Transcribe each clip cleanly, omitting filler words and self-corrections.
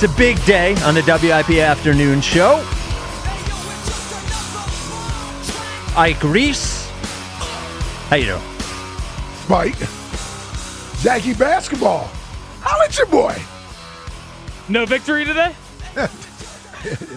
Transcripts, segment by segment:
It's a big day on the WIP Afternoon Show. Ike Reese. How you doing? Spike. Jackie basketball. Holla at your boy. No victory today?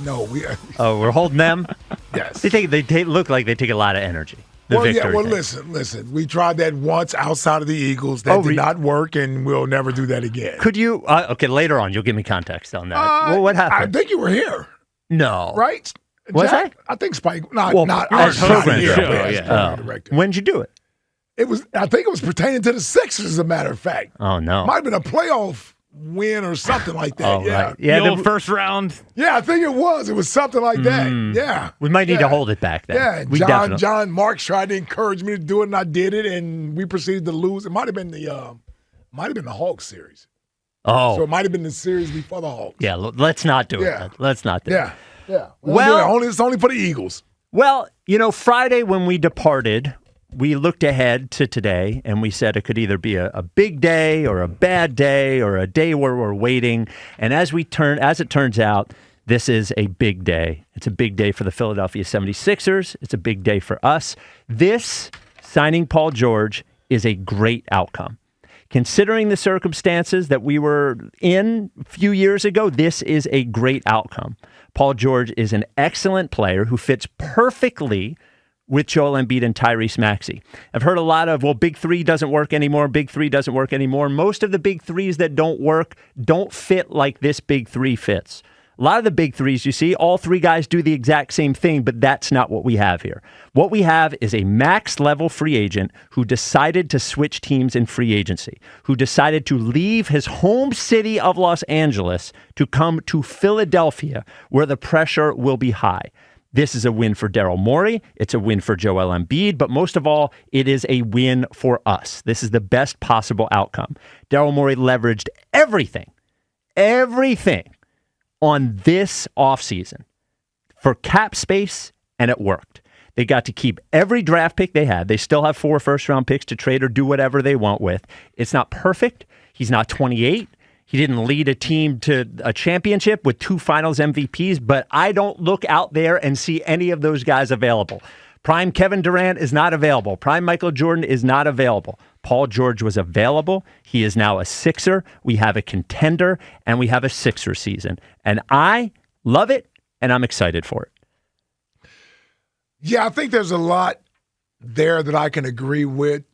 No, we are. Oh, we're holding them? Yes. They look like they take a lot of energy. Listen. We tried that once outside of the Eagles. That did not work, and we'll never do that again. Could you? Okay, later on, you'll give me context on that. Well, what happened? I think you were here. No. Right? Was Jack? I? I think Spike. Not as program here, show, as yeah. program director. When'd you do it? I think it was pertaining to the Sixers, as a matter of fact. Oh, no. Might have been a playoff win or something like that. Oh, yeah. right. Yeah, the old first round. Yeah, I think it was. It was something like that. Yeah. We might need to hold it back then. Yeah, John Marks tried to encourage me to do it, and I did it, and we proceeded to lose. It might have been the Hawks series. Oh. So it might have been the series before the Hawks. Yeah, let's not do it. Let's not do it. Yeah. Well, it's only for the Eagles. Well, Friday when we departed, we looked ahead to today, and we said it could either be a big day or a bad day or a day where we're waiting. And as it turns out, this is a big day. It's a big day for the Philadelphia 76ers. It's a big day for us. This, signing Paul George, is a great outcome. Considering the circumstances that we were in a few years ago, this is a great outcome. Paul George is an excellent player who fits perfectly with Joel Embiid and Tyrese Maxey. I've heard a lot of, big three doesn't work anymore. Big three doesn't work anymore. Most of the big threes that don't work don't fit like this big three fits. A lot of the big threes, you see, all three guys do the exact same thing, but that's not what we have here. What we have is a max-level free agent who decided to switch teams in free agency, who decided to leave his home city of Los Angeles to come to Philadelphia, where the pressure will be high. This is a win for Daryl Morey. It's a win for Joel Embiid. But most of all, it is a win for us. This is the best possible outcome. Daryl Morey leveraged everything on this offseason for cap space, and it worked. They got to keep every draft pick they had. They still have 4 first-round picks to trade or do whatever they want with. It's not perfect. He's not 28. He didn't lead a team to a championship with 2 finals MVPs, but I don't look out there and see any of those guys available. Prime Kevin Durant is not available. Prime Michael Jordan is not available. Paul George was available. He is now a Sixer. We have a contender, and we have a Sixer season. And I love it, and I'm excited for it. Yeah, I think there's a lot there that I can agree with.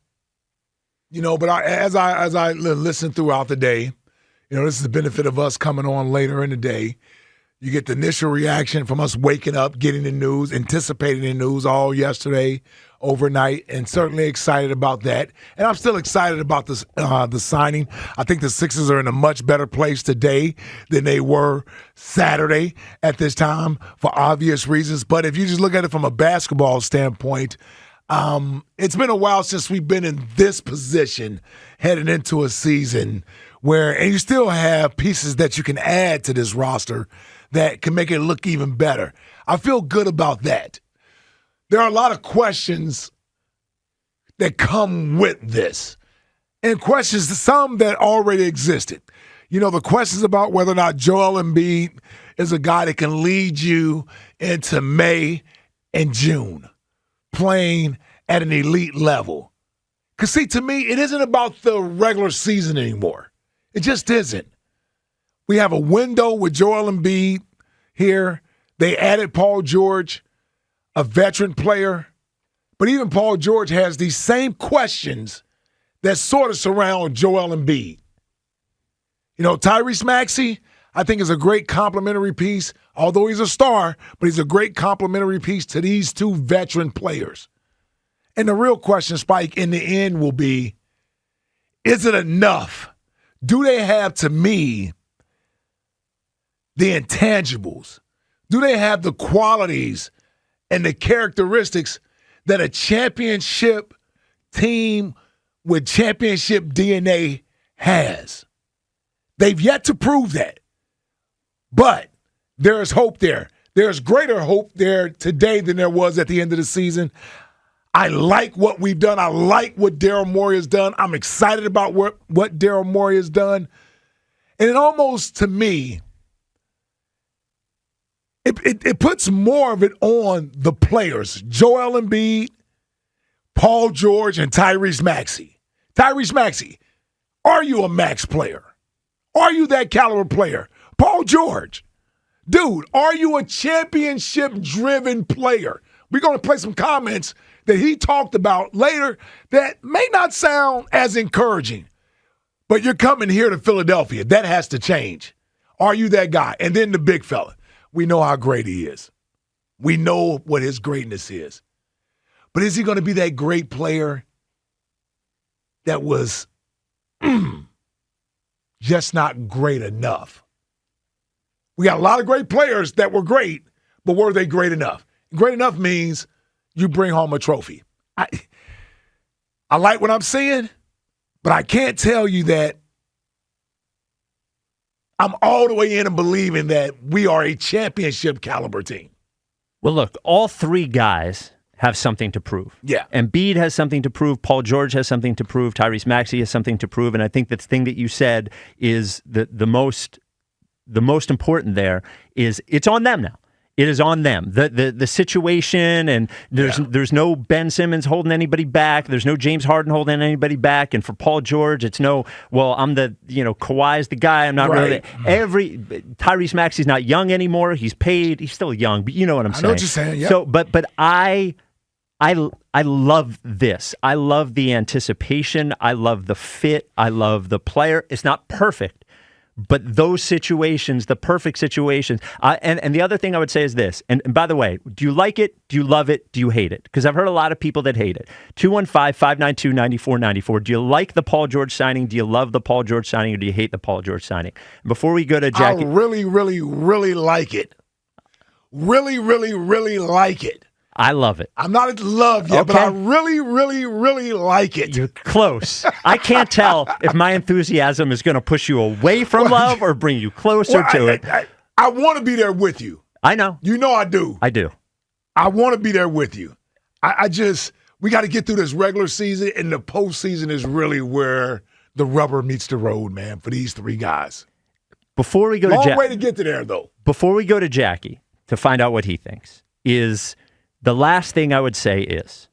But as I listen throughout the day, this is the benefit of us coming on later in the day. You get the initial reaction from us waking up, getting the news, anticipating the news all yesterday, overnight, and certainly excited about that. And I'm still excited about this, the signing. I think the Sixers are in a much better place today than they were Saturday at this time for obvious reasons. But if you just look at it from a basketball standpoint, it's been a while since we've been in this position heading into a season and you still have pieces that you can add to this roster that can make it look even better. I feel good about that. There are a lot of questions that come with this, and questions, some that already existed. The questions about whether or not Joel Embiid is a guy that can lead you into May and June, playing at an elite level. Because, see, to me, it isn't about the regular season anymore. It just isn't. We have a window with Joel Embiid here. They added Paul George, a veteran player. But even Paul George has these same questions that sort of surround Joel Embiid. Tyrese Maxey, I think, is a great complimentary piece, although he's a star, but he's a great complimentary piece to these 2 veteran players. And the real question, Spike, in the end will be, is it enough? Do they have, to me, the intangibles? Do they have the qualities and the characteristics that a championship team with championship DNA has? They've yet to prove that. But there is hope there. There's greater hope there today than there was at the end of the season. I like what we've done. I like what Daryl Morey has done. I'm excited about what Daryl Morey has done. And it almost, to me, it puts more of it on the players. Joel Embiid, Paul George, and Tyrese Maxey. Tyrese Maxey, are you a max player? Are you that caliber player? Paul George, dude, are you a championship-driven player? We're going to play some comments that he talked about later that may not sound as encouraging, but you're coming here to Philadelphia. That has to change. Are you that guy? And then the big fella. We know how great he is. We know what his greatness is. But is he going to be that great player that was just not great enough? We got a lot of great players that were great, but were they great enough? Great enough means you bring home a trophy. I like what I'm seeing, but I can't tell you that I'm all the way in and believing that we are a championship caliber team. Well, look, all three guys have something to prove. Yeah. Embiid has something to prove. Paul George has something to prove. Tyrese Maxey has something to prove. And I think the thing that you said is the most important there is it's on them now. It is on them. The situation, and there's no Ben Simmons holding anybody back. There's no James Harden holding anybody back. And for Paul George, it's no, well, I'm Kawhi's the guy. I'm not really. Tyrese Maxey's not young anymore. He's paid. He's still young, but you know what I'm saying. I know what you're saying, yeah. So, but I love this. I love the anticipation. I love the fit. I love the player. It's not perfect. But those situations, the perfect situations, and the other thing I would say is this, and by the way, do you like it? Do you love it? Do you hate it? Because I've heard a lot of people that hate it. 215-592-9494. Do you like the Paul George signing? Do you love the Paul George signing, or do you hate the Paul George signing? Before we go to Jackie. I really, really, really like it. Really, really, really like it. I love it. I'm not in love yet, but I really, really, really like it. You're close. I can't tell if my enthusiasm is going to push you away from love or bring you closer to it. I want to be there with you. I know. You know I do. I do. I want to be there with you. We got to get through this regular season, and the postseason is really where the rubber meets the road, man, for these three guys. Before we go Long to way to get to there, though. Before we go to Jackie to find out what he thinks is the last thing I would say is,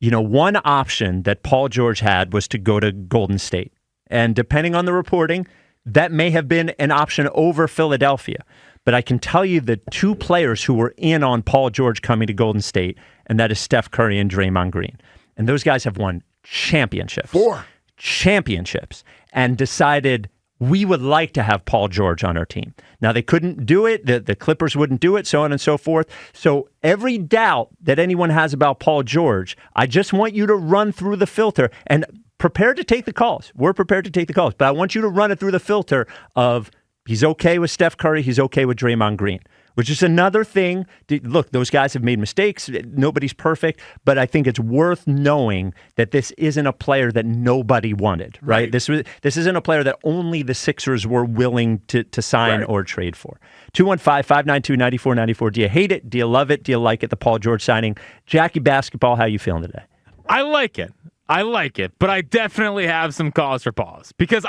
one option that Paul George had was to go to Golden State. And depending on the reporting, that may have been an option over Philadelphia. But I can tell you the two players who were in on Paul George coming to Golden State, and that is Steph Curry and Draymond Green. And those guys have won championships. 4 championships. And decided we would like to have Paul George on our team. Now, they couldn't do it. The Clippers wouldn't do it, so on and so forth. So every doubt that anyone has about Paul George, I just want you to run through the filter and prepare to take the calls. We're prepared to take the calls, but I want you to run it through the filter of he's okay with Steph Curry, he's okay with Draymond Green, which is another thing. Look, those guys have made mistakes. Nobody's perfect, but I think it's worth knowing that this isn't a player that nobody wanted, right? This isn't a player that only the Sixers were willing to sign or trade for. 215-592-9494. Do you hate it? Do you love it? Do you like it? The Paul George signing. Jackie Basketball, how you feeling today? I like it, but I definitely have some cause for pause. Because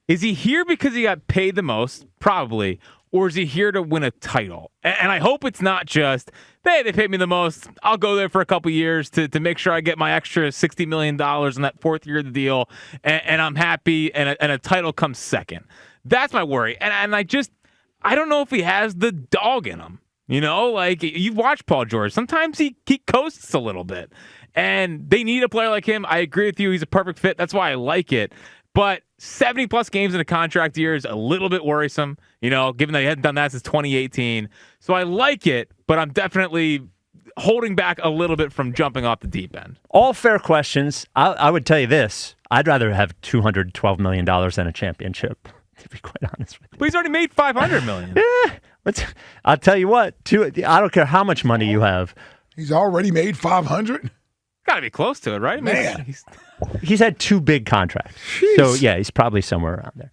is he here because he got paid the most? Probably. Or is he here to win a title? And I hope it's not just, hey, they paid me the most. I'll go there for a couple years to make sure I get my extra $60 million in that fourth year of the deal, and I'm happy, and a title comes second. That's my worry. And I don't know if he has the dog in him. You watch Paul George. Sometimes he coasts a little bit. And they need a player like him. I agree with you. He's a perfect fit. That's why I like it. But 70-plus games in a contract year is a little bit worrisome, given that he hadn't done that since 2018. So I like it, but I'm definitely holding back a little bit from jumping off the deep end. All fair questions. I would tell you this. I'd rather have $212 million than a championship, to be quite honest with you. But he's already made $500 million. I'll tell you what. I don't care how much money you have. He's already made $500? Got to be close to it, right? Man. He's had 2 big contracts. Jeez. So, yeah, he's probably somewhere around there.